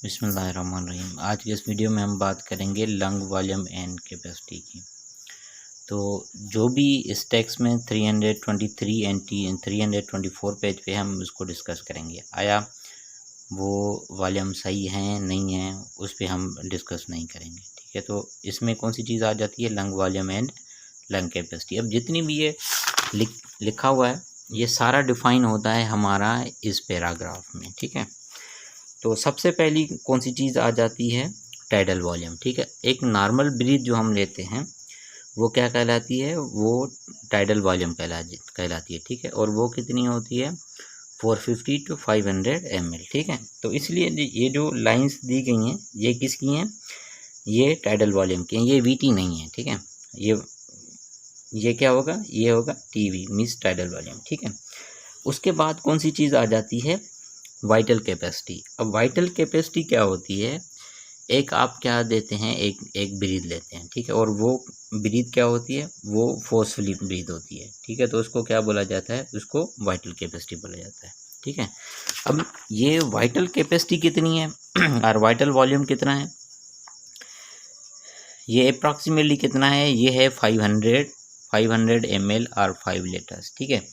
बिस्मिल्लाहिर्रहमानिर्रहीम। आज की इस वीडियो में हम बात करेंगे लंग वॉल्यूम एंड कैपेसिटी की। तो जो भी इस टेक्स्ट में 323 एंड 324 पेज पे हम उसको डिस्कस करेंगे। आया वो वॉल्यूम सही है नहीं है, उस पर हम डिस्कस नहीं करेंगे, ठीक है। तो इसमें कौन सी चीज़ आ जाती है? Lung volume and lung capacity. अब जितनी भी ये लिखा हुआ है ये सारा डिफाइन होता है हमारा इस पैराग्राफ में, ठीक है। तो सबसे पहली कौन सी चीज़ आ जाती है? टाइडल वॉल्यूम, ठीक है। एक नॉर्मल ब्रीथ जो हम लेते हैं वो क्या कहलाती है? वो टाइडल वॉल्यूम कहलाती है, ठीक है। और वो कितनी होती है? 450 to 500 ml, ठीक है। तो इसलिए ये जो लाइंस दी गई हैं ये किसकी हैं? ये टाइडल वॉल्यूम की हैं, ये वीटी नहीं है, ठीक है। ये क्या होगा? ये होगा टीवी मीन्स टाइडल वॉल्यूम, ठीक है। उसके बाद कौन सी चीज़ आ जाती है? Vital capacity. अब वाइटल कैपेसिटी क्या होती है? एक आप क्या देते हैं, एक ब्रीथ लेते हैं, ठीक है। और वो ब्रीथ क्या होती है? वो फोर्सफुली ब्रीथ होती है, ठीक है। तो उसको क्या बोला जाता है? उसको वाइटल कैपेसिटी बोला जाता है, ठीक है। अब ये वाइटल कैपेसिटी कितनी है और वाइटल वॉल्यूम कितना है? ये अप्रॉक्सीमेटली कितना है? ये है 500 ml और 5 लीटर्स, ठीक है।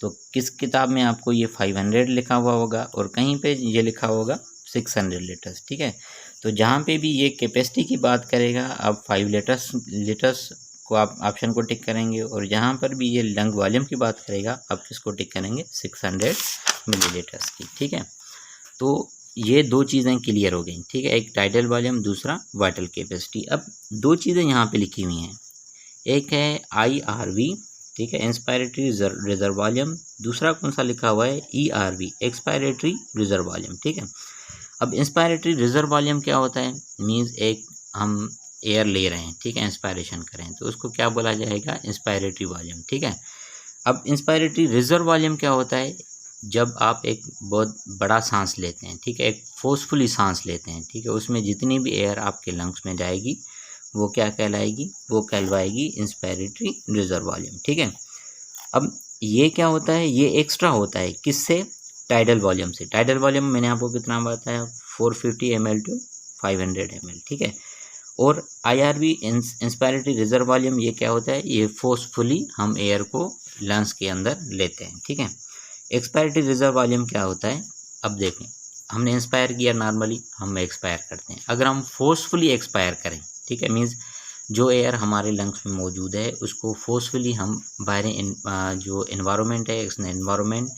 तो किस किताब में आपको ये 500 लिखा हुआ होगा और कहीं पे ये लिखा होगा 600 लीटर्स, ठीक है। तो जहाँ पे भी ये कैपेसिटी की बात करेगा आप 5 लीटर्स को आप ऑप्शन को टिक करेंगे, और जहाँ पर भी ये लंग वॉल्यूम की बात करेगा आप किसको टिक करेंगे? 600 मिलीलीटर्स की, ठीक है। तो ये दो चीज़ें क्लियर हो गई, ठीक है। एक टाइडल वॉल्यूम, दूसरा वाइटल कैपेसिटी। अब दो चीज़ें यहाँ पे लिखी हुई हैं, एक है IRV, ठीक है, इंस्पायरेटरी रिजर्व वॉल्यूम। दूसरा कौन सा लिखा हुआ है? ERV, एक्सपायरेटरी रिजर्व वॉल्यूम, ठीक है। अब इंस्पायरेटरी रिजर्व वॉल्यूम क्या होता है? मीन्स एक हम एयर ले रहे हैं, ठीक है, इंस्पायरेशन करें तो उसको क्या बोला जाएगा? इंस्पायरेटरी वॉल्यूम, ठीक है। अब इंस्पायरेटरी रिजर्व वॉल्यूम क्या होता है? जब आप एक बहुत बड़ा सांस लेते हैं, ठीक है, एक फोर्सफुली सांस लेते हैं, ठीक है, उसमें जितनी भी एयर आपके लंग्स में जाएगी वो क्या कहलाएगी? वो कहलवाएगी इंस्पायरेटरी रिजर्व वॉल्यूम, ठीक है। अब ये क्या होता है? ये एक्स्ट्रा होता है किससे? टाइडल वॉल्यूम से। टाइडल वॉल्यूम मैंने आपको कितना बताया? 450 ml to 500 ml, ठीक है। और IRV इंस्पायरेटरी रिजर्व वॉल्यूम ये क्या होता है? ये फोर्सफुली हम एयर को लंग्स के अंदर लेते हैं, ठीक है। एक्सपायरेटरी रिजर्व वॉल्यूम क्या होता है? अब देखें, हमने इंस्पायर किया, नॉर्मली हम एक्सपायर करते हैं। अगर हम फोर्सफुली एक्सपायर करें, ठीक है, मीन्स जो एयर हमारे लंग्स में मौजूद है उसको फोर्सफुली हम बाहर जो एनवायरनमेंट है, एनवायरनमेंट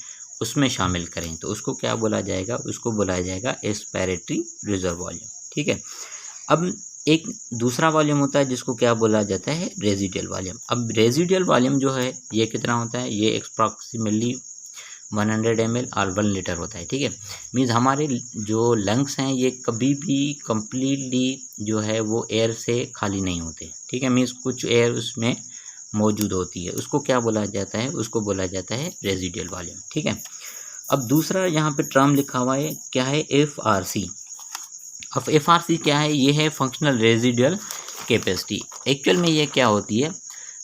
उसमें शामिल करें तो उसको क्या बोला जाएगा? उसको बुलाया जाएगा एक्सपायरेटरी रिजर्व वॉल्यूम, ठीक है। अब एक दूसरा वॉल्यूम होता है जिसको क्या बोला जाता है? Residual volume. अब रेजिडियल वॉल्यूम जो है ये कितना होता है? ये अप्रॉक्सीमेटली 100 ml और 1 लीटर होता है, ठीक है। मीन्स हमारे जो लंग्स हैं ये कभी भी कम्प्लीटली जो है वो एयर से खाली नहीं होते, ठीक है। मीन्स कुछ एयर उसमें मौजूद होती है, उसको क्या बोला जाता है? उसको बोला जाता है रेजिडियल वॉल्यूम, ठीक है। अब दूसरा यहाँ पे टर्म लिखा हुआ है, क्या है? FRC। अब FRC क्या है? ये है फंक्शनल रेजिडियल कैपेसिटी। एक्चुअल में ये क्या होती है?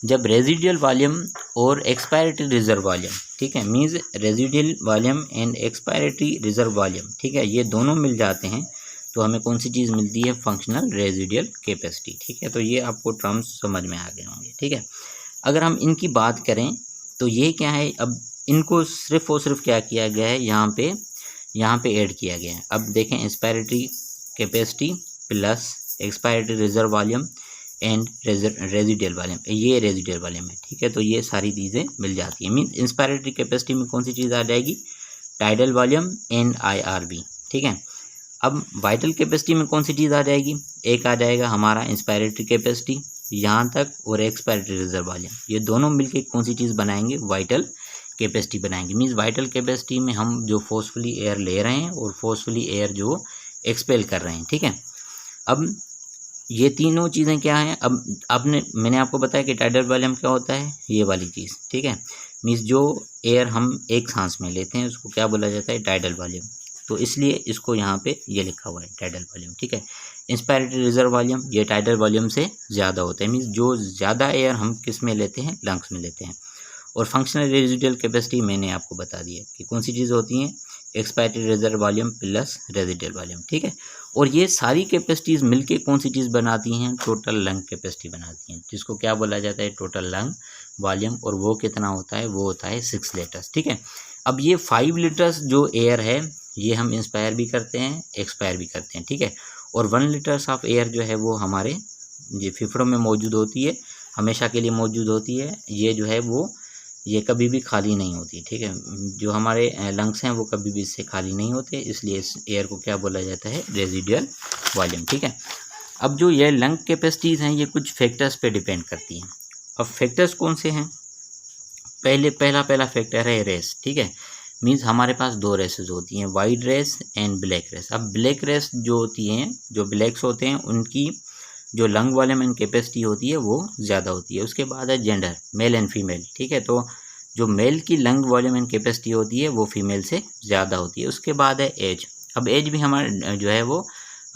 जब रेजिडियल वॉल्यूम और एक्सपायरेटरी रिजर्व वॉल्यूम, ठीक है, means residual volume and expiratory reserve volume, ठीक है, ये दोनों मिल जाते हैं तो हमें कौन सी चीज़ मिलती है? फंक्शनल रेजिडियल कैपेसिटी, ठीक है। तो ये आपको टर्म्स समझ में आ गए होंगे, ठीक है। अगर हम इनकी बात करें तो ये क्या है? अब इनको सिर्फ और सिर्फ क्या किया गया है? यहाँ पे ऐड किया गया है। अब देखें, inspiratory capacity plus expiratory reserve volume and residual volume, ये रेजिडियल वॉल्यूम है, ठीक है। तो ये सारी चीज़ें मिल जाती हैं। मीन इंस्पायरेटरी कैपेसिटी में कौन सी चीज़ आ जाएगी? टाइडल वॉल्यूम एंड IRV, ठीक है। अब वाइटल कैपेसिटी में कौन सी चीज़ आ जाएगी? एक आ जाएगा हमारा इंस्पायरेटरी कैपेसिटी यहाँ तक, और एक्सपायरेटरी रिजर्व वॉल्यूम, ये दोनों मिलके कौन सी चीज़ बनाएंगे? वाइटल कैपेसिटी बनाएंगे। मीन्स वाइटल कैपेसिटी में हम जो फोर्सफुली एयर ले रहे हैं और फोर्सफुली एयर जो एक्सपेल कर रहे हैं, ठीक है। अब ये तीनों चीज़ें क्या हैं? अब मैंने आपको बताया कि टाइडल वॉल्यूम क्या होता है? ये वाली चीज़, ठीक है। मीन्स जो एयर हम एक सांस में लेते हैं उसको क्या बोला जाता है? Tidal volume. तो इसलिए इसको यहाँ पे ये लिखा हुआ है टाइडल वॉल्यूम, ठीक है। इंस्पायरेटरी रिजर्व वॉल्यूम ये टाइडल वॉल्यूम से ज़्यादा होता है, मीन्स जो ज़्यादा एयर हम किस में लेते हैं? लंग्स में लेते हैं। और फंक्शनल रेजिडियल कैपेसिटी मैंने आपको बता दिया कि कौन सी चीज़ होती हैं? Expiratory reserve volume plus residual volume, ठीक है। और ये सारी कैपेसिटीज मिलके कौन सी चीज़ बनाती हैं, टोटल लंग कैपेसिटी बनाती हैं, जिसको क्या बोला जाता है, टोटल लंग वॉल्यूम। और वो कितना होता है, वो होता है 6 लीटर्स, ठीक है। अब ये 5 लीटर्स जो एयर है ये हम इंस्पायर भी करते हैं, एक्सपायर भी करते हैं, ठीक है। और 1 लीटर्स ऑफ एयर जो है वो हमारे ये फेफड़ों में मौजूद होती है, हमेशा के लिए मौजूद होती है। ये जो है वो ये कभी भी खाली नहीं होती, ठीक है। जो हमारे लंग्स हैं वो कभी भी इससे खाली नहीं होते, इसलिए इस एयर को क्या बोला जाता है, रेजिडुअल वॉल्यूम, ठीक है। अब जो ये लंग कैपेसिटीज़ हैं ये कुछ फैक्टर्स पे डिपेंड करती हैं। अब फैक्टर्स कौन से हैं, पहला फैक्टर है रेस, ठीक है। मीन्स हमारे पास 2 रेसेस होती हैं, white race and black race. अब ब्लैक रेस जो होती हैं, जो ब्लैक्स होते हैं, उनकी जो लंग वॉल्यूम एंड कैपेसिटी होती है वो ज़्यादा होती है। उसके बाद है जेंडर, मेल एंड फीमेल, ठीक है। तो जो मेल की लंग वॉल्यूम एंड कैपेसिटी होती है वो फीमेल से ज़्यादा होती है। उसके बाद है एज। अब एज भी हमारा जो है वो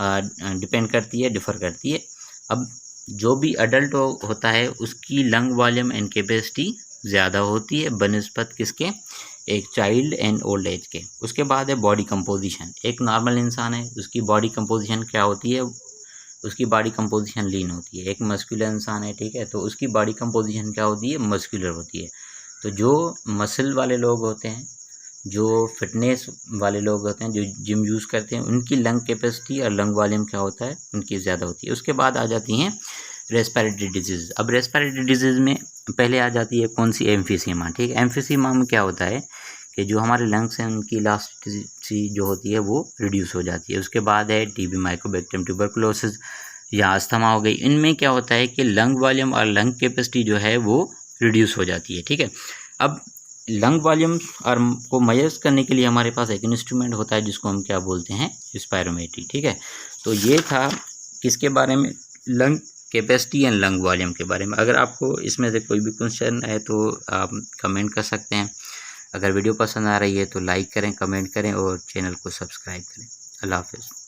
डिपेंड करती है, डिफ़र करती है। अब जो भी अडल्ट होता है उसकी लंग वॉल्यूम एंड कैपेसिटी ज़्यादा होती है बनिस्बत किसके, एक चाइल्ड एंड ओल्ड एज के। उसके बाद है बॉडी कंपोजिशन। एक नॉर्मल इंसान है, उसकी बॉडी कंपोजिशन क्या होती है, उसकी बॉडी कंपोजिशन लीन होती है। एक मस्कुलर इंसान है, ठीक है, तो उसकी बॉडी कंपोजिशन क्या होती है, मस्कुलर होती है। तो जो मसल वाले लोग होते हैं, जो फिटनेस वाले लोग होते हैं, जो जिम यूज़ करते हैं, उनकी लंग कैपेसिटी और लंग वॉल्यूम क्या होता है, उनकी ज़्यादा होती है। उसके बाद आ जाती हैं रेस्पिरेटरी डिजीज़। अब रेस्पिरेटरी डिजीज़ में पहले आ जाती है कौन सी, एम्फीसीमा, ठीक है। एम्फीसीमा में क्या होता है कि जो हमारे लंग्स हैं उनकी इलास्टिसिटी जो होती है वो रिड्यूस हो जाती है। उसके बाद है टीबी, माइकोबैक्टीरियम, ट्यूबरकुलोसिस या अस्थमा हो गई। इनमें क्या होता है कि लंग वॉल्यूम और लंग कैपेसिटी जो है वो रिड्यूस हो जाती है, ठीक है। अब लंग वॉल्यूम और को मेजर करने के लिए हमारे पास एक इंस्ट्रूमेंट होता है जिसको हम क्या बोलते हैं, स्पायरोमेट्री, ठीक है। तो ये था किसके बारे में, lung capacity and lung volume के बारे में। अगर आपको इसमें से कोई भी क्वेश्चन है तो आप कमेंट कर सकते हैं। अगर वीडियो पसंद आ रही है तो लाइक करें, कमेंट करें और चैनल को सब्सक्राइब करें। अल्लाह हाफ़िज़।